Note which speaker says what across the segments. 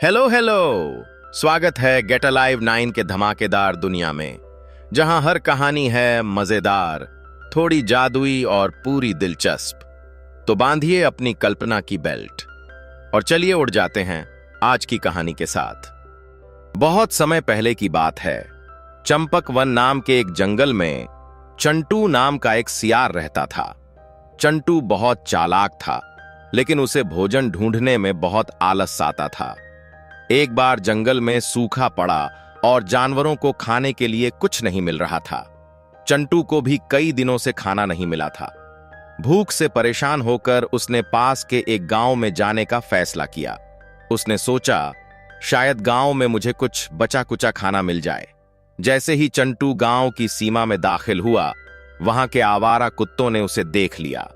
Speaker 1: Hello hello. स्वागत है gate alive 9 के धमाकेदार दुनिया में, जहां हर कहानी है मजेदार, थोड़ी जादुई और पूरी दिलचस्प। तो बांधिए अपनी कल्पना की बेल्ट और चलिए उड़ जाते हैं आज की कहानी के साथ। बहुत समय पहले की बात है। चंपक वन नाम के एक जंगल में चंटू नाम का एक सियार रहता था। चंटू बहुत चालाक था, लेकिन उसे भोजन ढूंढने में बहुत आलस आता था। एक बार जंगल में सूखा पड़ा और जानवरों को खाने के लिए कुछ नहीं मिल रहा था। चंटू को भी कई दिनों से खाना नहीं मिला था। भूख से परेशान होकर उसने पास के एक गांव में जाने का फैसला किया। उसने सोचा, शायद गांव में मुझे कुछ बचा कुचा खाना मिल जाए। जैसे ही चंटू गांव की सीमा में दाखिल हुआ, वहां के आवारा कुत्तों ने उसे देख लिया।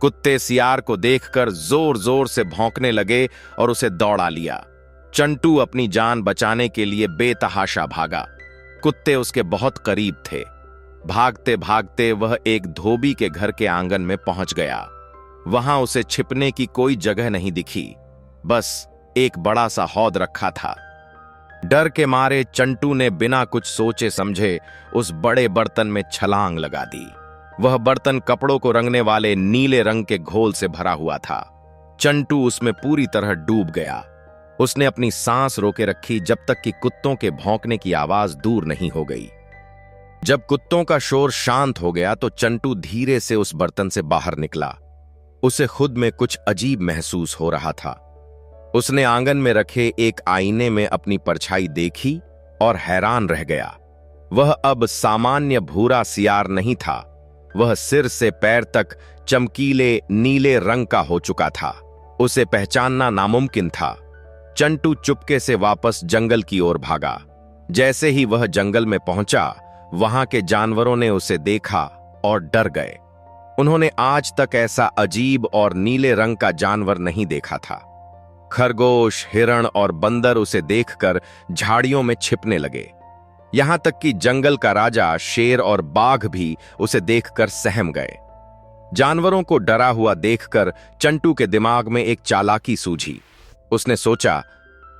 Speaker 1: कुत्ते सियार को देखकर जोर जोर से भौंकने लगे और उसे दौड़ा लिया। चंटू अपनी जान बचाने के लिए बेतहाशा भागा। कुत्ते उसके बहुत करीब थे। भागते भागते वह एक धोबी के घर के आंगन में पहुंच गया। वहां उसे छिपने की कोई जगह नहीं दिखी, बस एक बड़ा सा हौद रखा था। डर के मारे चंटू ने बिना कुछ सोचे समझे उस बड़े बर्तन में छलांग लगा दी। वह बर्तन कपड़ों को रंगने वाले नीले रंग के घोल से भरा हुआ था। चंटू उसमें पूरी तरह डूब गया। उसने अपनी सांस रोके रखी जब तक कि कुत्तों के भौंकने की आवाज दूर नहीं हो गई। जब कुत्तों का शोर शांत हो गया तो चंटू धीरे से उस बर्तन से बाहर निकला। उसे खुद में कुछ अजीब महसूस हो रहा था। उसने आंगन में रखे एक आईने में अपनी परछाई देखी और हैरान रह गया। वह अब सामान्य भूरा सियार नहीं था। वह सिर से पैर तक चमकीले नीले रंग का हो चुका था। उसे पहचानना नामुमकिन था। चंटू चुपके से वापस जंगल की ओर भागा। जैसे ही वह जंगल में पहुंचा, वहां के जानवरों ने उसे देखा और डर गए। उन्होंने आज तक ऐसा अजीब और नीले रंग का जानवर नहीं देखा था। खरगोश, हिरण और बंदर उसे देखकर झाड़ियों में छिपने लगे। यहां तक कि जंगल का राजा शेर और बाघ भी उसे देखकर सहम गए। जानवरों को डरा हुआ देखकर चंटू के दिमाग में एक चालाकी सूझी। उसने सोचा,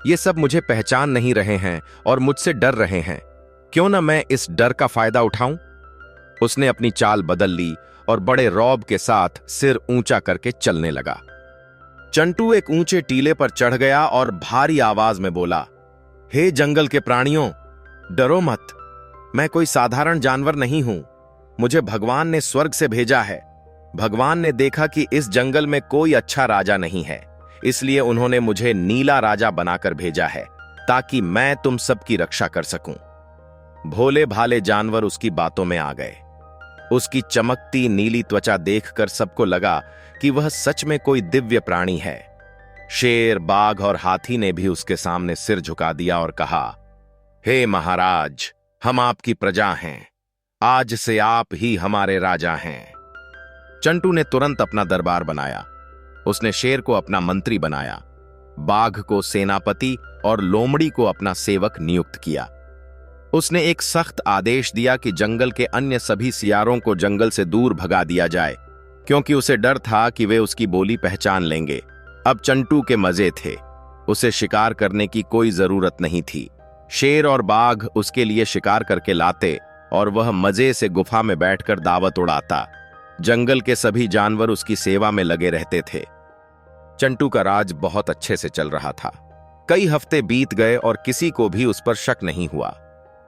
Speaker 1: ये सब मुझे पहचान नहीं रहे हैं और मुझसे डर रहे हैं। क्यों न मैं इस डर का फायदा उठाऊं? उसने अपनी चाल बदल ली और बड़े रौब के साथ सिर ऊंचा करके चलने लगा। चंटू एक ऊंचे टीले पर चढ़ गया और भारी आवाज में बोला, हे जंगल के प्राणियों, डरो मत। मैं कोई साधारण जानवर नहीं हूं। मुझे भगवान ने स्वर्ग से भेजा है। भगवान ने देखा कि इस जंगल में कोई अच्छा राजा नहीं है, इसलिए उन्होंने मुझे नीला राजा बनाकर भेजा है, ताकि मैं तुम सबकी रक्षा कर सकूं। भोले भाले जानवर उसकी बातों में आ गए। उसकी चमकती नीली त्वचा देखकर सबको लगा कि वह सच में कोई दिव्य प्राणी है। शेर, बाघ और हाथी ने भी उसके सामने सिर झुका दिया और कहा, हे महाराज, हम आपकी प्रजा हैं। आज से आप ही हमारे राजा हैं। चंटू ने तुरंत अपना दरबार बनाया। उसने शेर को अपना मंत्री बनाया, बाघ को सेनापति और लोमड़ी को अपना सेवक नियुक्त किया। उसने एक सख्त आदेश दिया कि जंगल के अन्य सभी सियारों को जंगल से दूर भगा दिया जाए, क्योंकि उसे डर था कि वे उसकी बोली पहचान लेंगे। अब चंटू के मजे थे। उसे शिकार करने की कोई जरूरत नहीं थी। शेर और बाघ उसके लिए शिकार करके लाते और वह मजे से गुफा में बैठकर दावत उड़ाता। जंगल के सभी जानवर उसकी सेवा में लगे रहते थे। चंटू का राज बहुत अच्छे से चल रहा था। कई हफ्ते बीत गए और किसी को भी उस पर शक नहीं हुआ।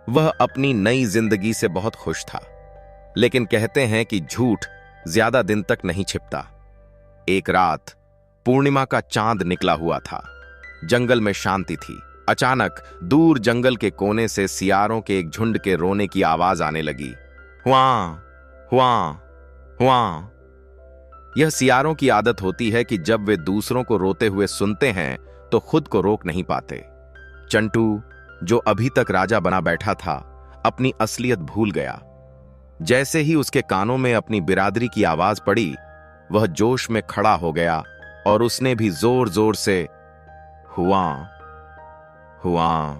Speaker 1: वह अपनी नई जिंदगी से बहुत खुश था। लेकिन कहते हैं कि झूठ ज्यादा दिन तक नहीं छिपता। एक रात पूर्णिमा का चांद निकला हुआ था। जंगल में शांति थी। अचानक दूर जंगल के कोने से सियारों के एक झुंड के रोने की आवाज आने लगी। हुआ हुआ हुआ। यह सियारों की आदत होती है कि जब वे दूसरों को रोते हुए सुनते हैं तो खुद को रोक नहीं पाते। चंटू, जो अभी तक राजा बना बैठा था, अपनी असलियत भूल गया। जैसे ही उसके कानों में अपनी बिरादरी की आवाज पड़ी, वह जोश में खड़ा हो गया और उसने भी जोर जोर से हुआ हुआ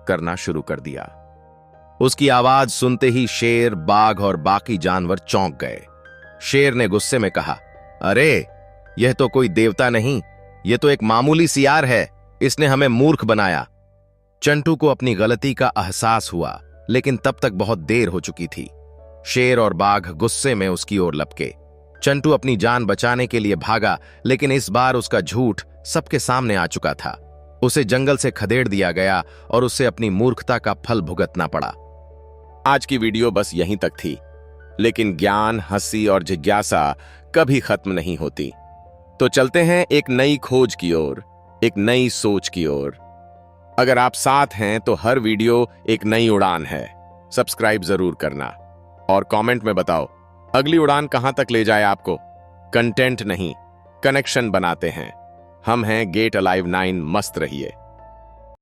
Speaker 1: करना शुरू कर दिया। उसकी आवाज सुनते ही शेर, बाघ और बाकी जानवर चौंक गए। शेर ने गुस्से में कहा, अरे, यह तो कोई देवता नहीं, यह तो एक मामूली सियार है। इसने हमें मूर्ख बनाया। चंटू को अपनी गलती का एहसास हुआ, लेकिन तब तक बहुत देर हो चुकी थी। शेर और बाघ गुस्से में उसकी ओर लपके। चंटू अपनी जान बचाने के लिए भागा, लेकिन इस बार उसका झूठ सबके सामने आ चुका था। उसे जंगल से खदेड़ दिया गया और उसे अपनी मूर्खता का फल भुगतना पड़ा। आज की वीडियो बस यहीं तक थी, लेकिन ज्ञान, हंसी और जिज्ञासा कभी खत्म नहीं होती। तो चलते हैं एक नई खोज की ओर, एक नई सोच की ओर। अगर आप साथ हैं तो हर वीडियो एक नई उड़ान है। सब्सक्राइब जरूर करना और कमेंट में बताओ अगली उड़ान कहां तक ले जाए आपको। कंटेंट नहीं, कनेक्शन बनाते हैं। हम हैं गेट अलाइव 9। मस्त रहिए।